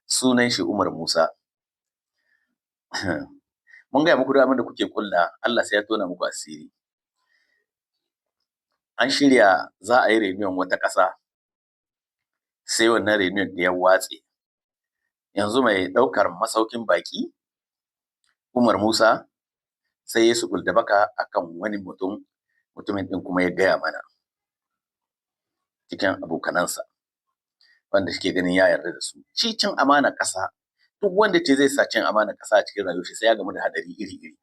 sunan shi Umar Musa. Mun gaya muku da abin da kuke kulla, Allah sai ya tona muku asiri. An shirya za a yi reunion wata ƙasa, sai wannan reunion da ya watse. Yanzu mai ɗaukar masaukin baƙi, Umar Musa, sai ya sukul da baka akan wani mutumin ɗin kuma ya gaya mana cikin abokanansa wanda suke ganin ya yarda da su. Shi cin amana ƙasa, duk wanda ce zai sa cin amana ƙasa a cikin rayuwar shi sai ya gamu da hadari iri-iri.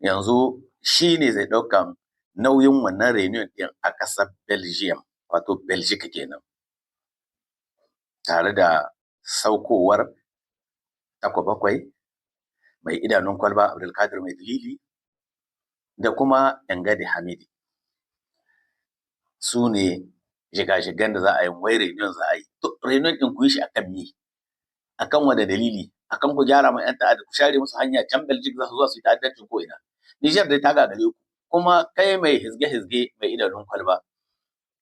Yanzu shi ne zai ɗaukan nauyin wannan reunion ɗin a ƙasar Belgium, wato Belgique kenan, tare da saukowar Tako Bakwai, mai idanun kwalba Abdulkadir Mai Dalili, da kuma Engadi Hamidi. Su ne jigajigan da za a yi, wai reunion za a yi. Reunion ɗin ku yi shi akan me? Akan wanda dalili? Akan ku gyara ma 'yan ta'adda, ku share musu hanya can Belgique za su zuwa su yi ta'addanci ko ina. Nijar dai ta gagare ku, kuma kai mai hizge-hizge mai idanun kwalba,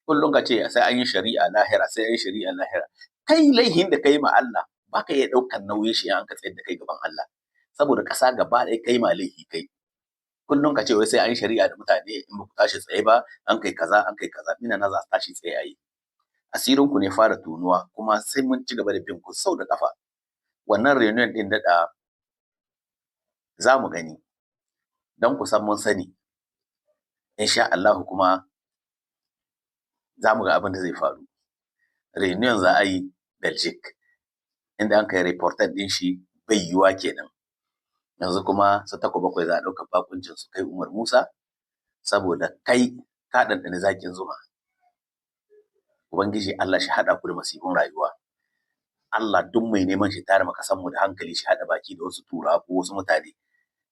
kullum ka ce sai an yi shari'a lahira, sai an yi shari'a lahira. Kai laihin da kai ma Allah ba ka iya ɗaukar nauyin shi an ka tsayar da kai gaban Allah, saboda ƙasa gaba ɗaya kai ma laihi kai. Kullum ka ce wai sai an yi shari'a da mutane, in ba ku tashi tsaye ba an kai kaza an kai kaza, ina na za su tashi tsaye a yi. Asirin ku ne fara tunuwa, kuma sai mun ci gaba da bin ku sau da kafa. Wannan reunion ɗin daɗa za mu gani, don ku san mun sani. Insha Allah kuma za mu ga abin da zai faru. Reunion za a yi Belgique, inda an kai reporter ɗin shi bai yiwuwa kenan. Yanzu kuma su Tako Bakwai za a ɗauka bakuncin su kai Umar Musa, saboda kai ka ɗanɗani zaƙin zuma. Ubangiji Allah shi haɗa ku da masifin rayuwa. Allah duk mai neman shi tayar maka mu da hankali, shi haɗa baki da wasu turawa ko wasu mutane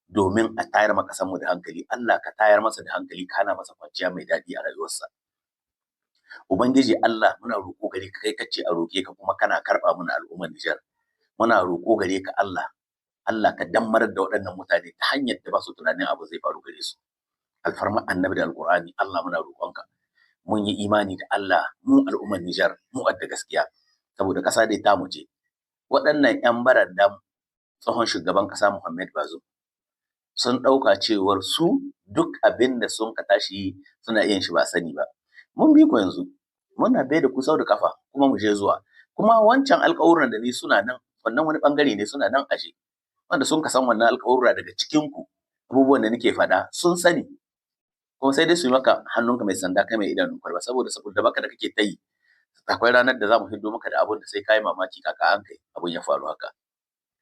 domin a tayar maka mu da hankali. Allah ka tayar masa da hankali, kana masa kwanciya mai daɗi a rayuwarsa. Ubangiji Allah, muna roƙo gare ka, kai kace a roƙe ka kuma kana karɓa mana al'ummar Nijar. Muna roƙo gare ka Allah, Allah ka dammarar da waɗannan mutane ta hanyar da ba su tunanin abu zai faru gare su. Alfarma annabi da alƙur'ani, Allah muna roƙonka. Mun yi imani da Allah, mu al'ummar Nijar, mu adda gaskiya, saboda ƙasa dai ta mu ce. Waɗannan 'yan barandan tsohon shugaban ƙasa Muhammad Bazoum sun ɗauka cewar su duk abin da sun ka tashi suna yin shi ba sani ba. Mun bi ku yanzu, muna bai da ku sau da kafa, kuma mu je zuwa. Kuma wancan alƙawuran da ni suna nan, wannan wani ɓangare ne suna nan aje. Wanda sun ka san wannan alƙawura daga cikinku, abubuwan da nake faɗa sun sani. Kuma sai dai su yi maka hannunka mai sanda, kai mai idanun kwalba, saboda baka da kake ta yi. Akwai ranar da za mu hiddo maka da abun da sai ka yi mamaki kaka an kai abun ya faru haka.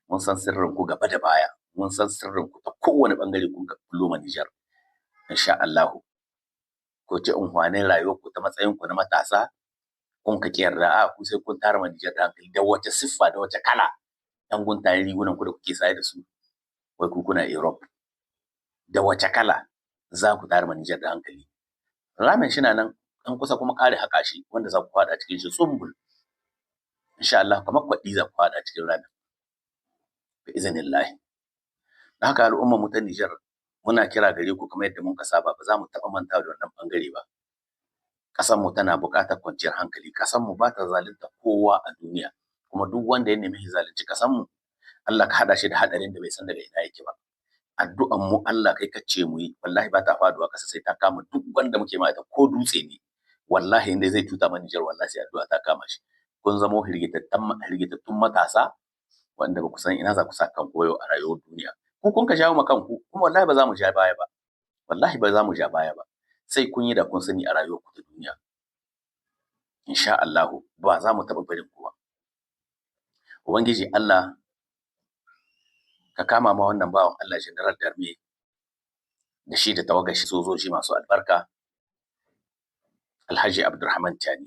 Mun san sirrin ku gaba da baya, mun san sirrin ku ta kowane ɓangare kun ka kullo ma Nijar. Insha Allahu, ko ci unhwanin rayuwar ku ta matsayin ku na matasa, kun ka yarda a ku sai kun tara ma Nijar da hankali, da wace siffa da wace kala. Ɗan guntayen rigunan ku da kuke saye da su, wai ku kuna Europe. Da wace kala za ku tara ma Nijar da hankali? Ramin shi na nan, an kusa kuma ƙare haƙa shi, wanda za ku faɗa cikin shi tsumbul. Insha Allah, kamar kwaɗi za ku faɗa cikin ramin. Bi izinillahi. Da haka al'ummar mu ta Nijar, muna kira gare ku kamar yadda mun ka saba, ba za mu taɓa manta da wannan ɓangare ba. Ƙasar mu tana buƙatar kwanciyar hankali. Ƙasar mu ba ta zalunta kowa a duniya, kuma duk wanda ya nemi ya zalunci ƙasar mu, Allah ka haɗa shi da haɗarin da bai san daga ina yake ba. Addu'an mu Allah kai kace mu yi, wallahi ba ta faduwa ƙasa sai ta kama duk wanda muke ma ita, ko dutse ne. Wallahi inda zai tuta ma Nijar, wallahi sai addu'a ta kama shi. Kun zamo hirgitattun matasa wanda ba ku san ina za ku sa kan koyo a rayuwar duniya. Ku kun ka jawo ma kanku, kuma wallahi ba za mu ja baya ba. Wallahi ba za mu ja baya ba. Sai kun yi da kun sani a rayuwar ku ta duniya. Insha Allahu, ba za mu taɓa barin ku ba. Ubangiji Allah ka kama ma wannan bawan Allah General Darme da shi da tawagar shi sojoji masu albarka, Alhaji Abdurrahman Tani.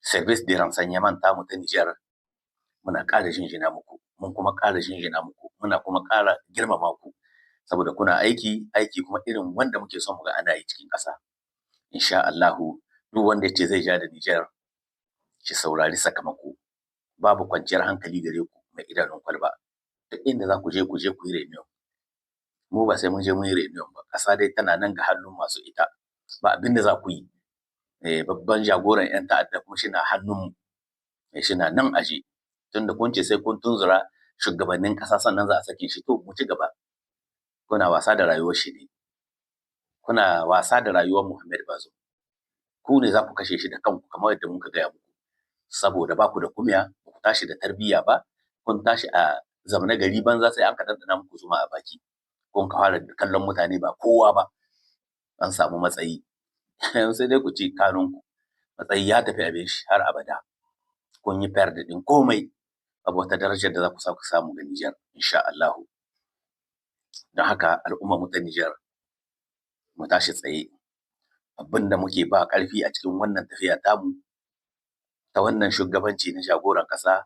Service de renseignement ta mu ta Nijar, muna ƙara jinjina muku, mun kuma ƙara jinjina muku, muna kuma ƙara girmama ku, saboda kuna aiki kuma irin wanda muke son mu ga ana yi cikin ƙasa. Insha Allahu, duk wanda ya ce zai ja da Nijar, shi saurari sakamako. Babu kwanciyar hankali gare ku mai idanun kwalba. Duk inda za ku je ku yi reunion. Mu ba sai mun je mun yi reunion ba, ƙasa dai tana nan ga hannun masu ita. Ba abin da za ku yi. Babban jagoran 'yan ta'adda kuma shi na hannunmu, shi na nan aje. tunda kun ce sai kun tunzura shugabannin ƙasa sannan za a sake shi, to mu ci gaba. Kuna wasa da rayuwar shi ne, kuna wasa da rayuwar Muhammad Bazoum. Ku ne za ku kashe shi da kanku kamar yadda muka gaya muku, saboda ba ku da kumiya, ba ku tashi da tarbiyya ba, kun tashi a zamana gari banza sai an ka ɗanɗana muku zuma a baki, kun ka fara kallon mutane ba kowa ba, an samu matsayi. Sai dai ku ci kanunku, matsayi ya tafi abin shi har abada, kun yi fayar da ɗin komai, babu wata darajar da za ku samu ga Nijar, insha Allahu. Don haka al'ummar mu ta Nijar mu tashi tsaye, abin da muke ba ƙarfi a cikin wannan tafiya tamu ta wannan shugabanci na jagoran ƙasa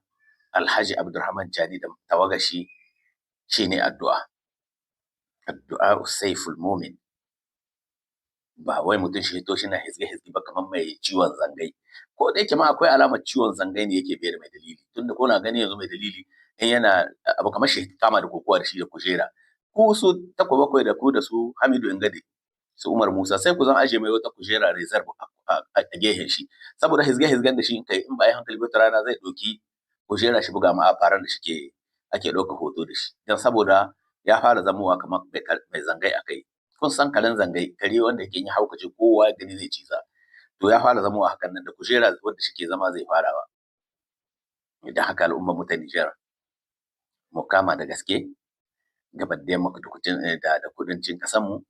Alhaji Abdurrahman Chani da tawagashi shine addu'a. Addu'a saiful mumin. Ba wai mutum shi to shi na hizge-hizge ba kamar mai ciwon zangai. Ko da yake ma akwai alamar ciwon zangai ne yake bai da mai dalili. Tunda ko na gani yanzu mai dalili in yana abu kamar shi kama da kokowa da shi da kujera. Ku su takwa bakwai da ku da su Hamidu Ingade, su Umar Musa sai ku zan aje mai wata kujera reserve a gehen shi. Saboda hizge-hizgen da shi kai in ba yi hankali ba rana zai ɗauki kujera shi buga ma a faran da shike ake ɗauka hoto da shi. Don saboda ya fara zamowa kamar mai zangai a kai. Kun san karen zangai, kare wanda yake yin haukace kowa gani zai ciza. To ya fara zamowa hakan nan da kujera wanda shike zama zai farawa. Idan haka al'ummar mu ta Nijar mu kama da gaske gabar da kudancin ƙasarmu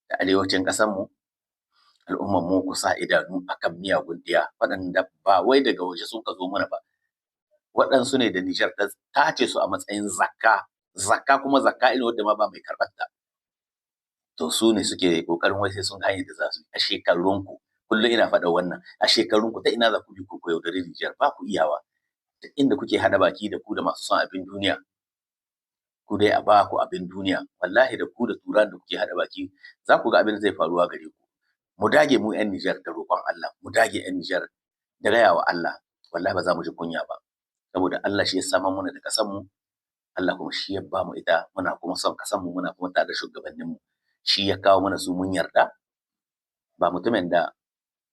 da arewacin ƙasarmu, al'ummar mu ku sa idanu akan miyagun ɗiya waɗanda ba wai daga waje sun ka zo mana ba. Waɗansu ne da Nijar ta tace su a matsayin zakka kuma zakka irin wadda ma ba mai karɓar ta. To su ne suke ƙoƙarin wai sai sun hanyar da za su a shekarunku, kullum ina faɗa wannan, a shekarunku ta ina za ku bi ku yaudari Nijar, ba ku iyawa. Ta inda kuke haɗa baki da ku da masu son abin duniya, ku dai a ba ku abin duniya, wallahi da ku da turan da kuke haɗa baki za ku ga abin da zai faruwa gare ku. Mu dage mu 'yan Nijar da roƙon Allah, mu dage 'yan Nijar da gaya wa Allah, wallahi ba za mu ji kunya ba. Saboda Allah shi ya samar mana da ƙasarmu, Allah kuma shi ya ba mu ita, muna kuma son ƙasarmu, muna kuma tare da shugabanninmu. Shi ya kawo mana su mun yarda, ba mutumin da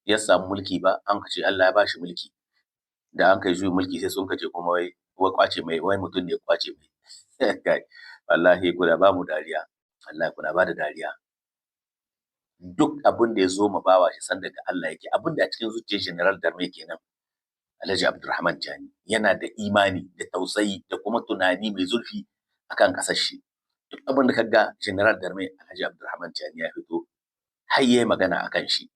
ya samu mulki ba an ka ce Allah ya ba shi mulki. Da an kai juyin mulki sai sun kace kuma wai kwace mai, wai mutum ne ya kwace mai. Wallahi kuna ba mu dariya, wallahi kuna ba da dariya. Duk abin da ya zo ma bawa shi san daga Allah yake, abin da a cikin zuciyar General Darme kenan. Alhaji Abdurrahman Chani yana da imani da tausayi da kuma tunani mai zurfi akan ƙasar shi. Duk abin da kaga General Darme Alhaji Abdurrahman Chani ya fito har yayi magana akan shi,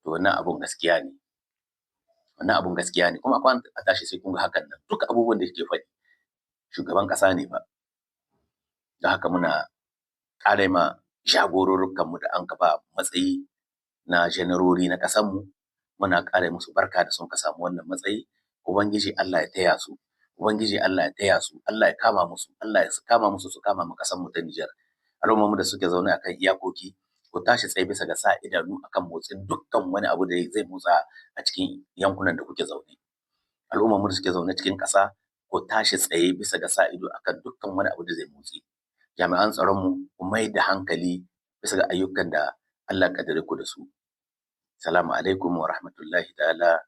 to wannan abun gaskiya ne. Wannan abun gaskiya ne kuma akwai a tashi sai kun ga hakan nan. Duk abubuwan da yake faɗi shugaban ƙasa ne ba. Da haka muna ƙara ma jagororrukanmu da an ba matsayi na janarori na ƙasarmu, muna ƙara musu barka da sun ka samu wannan matsayi. Ubangiji Allah ya taya su, Ubangiji Allah ya taya su, Allah ya kama musu, Allah ya kama musu su kama mu ƙasarmu ta Nijar. Al'ummarmu da suke zaune akan iyakoki, ku tashi tsaye bisa ga sa idanu akan motsin dukkan wani abu da zai motsa a cikin yankunan da kuke zaune. Al'ummarmu da suke zaune cikin ƙasa, ku tashi tsaye bisa ga sa ido akan dukkan wani abu da zai motsi. Jami'an tsaronmu ku mai da hankali bisa ga ayyukan da Allah ƙaddare ku da su. Salamu alaikum wa rahmatullahi ta'ala